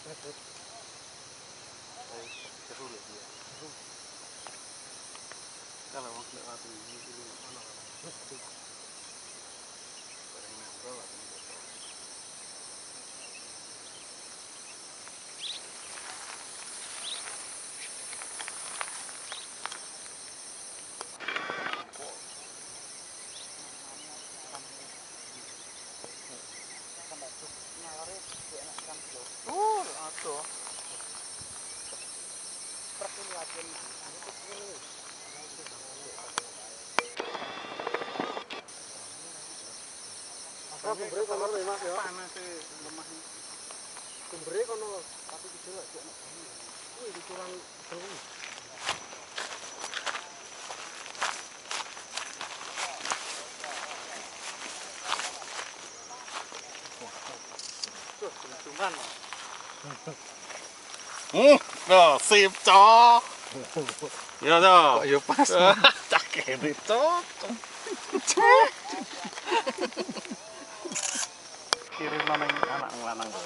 Seru ya dia. Kalau mau ke waktu ini dulu mana kan? Barang nambah lah ini. Oh, aduh. Sumbre kono lho Mas ya. Panas e lemah. Sumbre kono tapi kecil lagi enak. Wih, dikurang terus. Tuh, cuman. Nah, sip, Cok. Ya, Cok. Kok ya pas. Cak kene, Cok. Kirim nang anak lanang kok.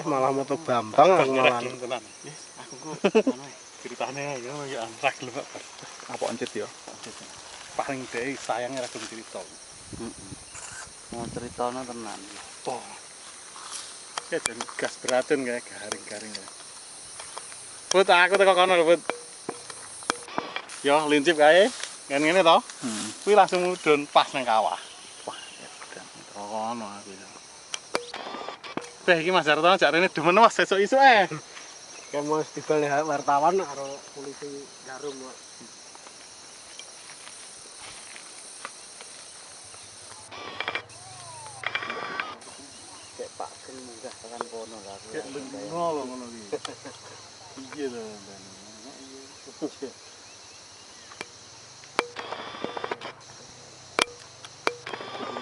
Malah moto Bambang malah tenan. Aku kok anu ceritane ya antrak lho, Pak. apa encet ya. Paling dhewe sayange ra gelem cerita. Mau ceritanya tenan. Oh. Ya jan gas beratun kayak garing-garing. Put aku teko kono lho, Put. Yo lincip kae. Ngene-ngene to. Kuwi langsung mudhun pas nang kawah. Wah, edan. Kono aku. Iki Mas Hartono jak rene demen Mas esuk-esuk Kayak mau dibal wartawan karo polisi Jarum kok. Kayak Pak Ken munggah tekan kono lah. Kayak lengo lho ngono iki. Iya lho, Dan.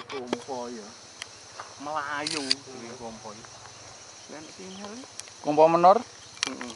Kompo ya. Melayu kompo. Nek sinyal Kompo menor. Heeh.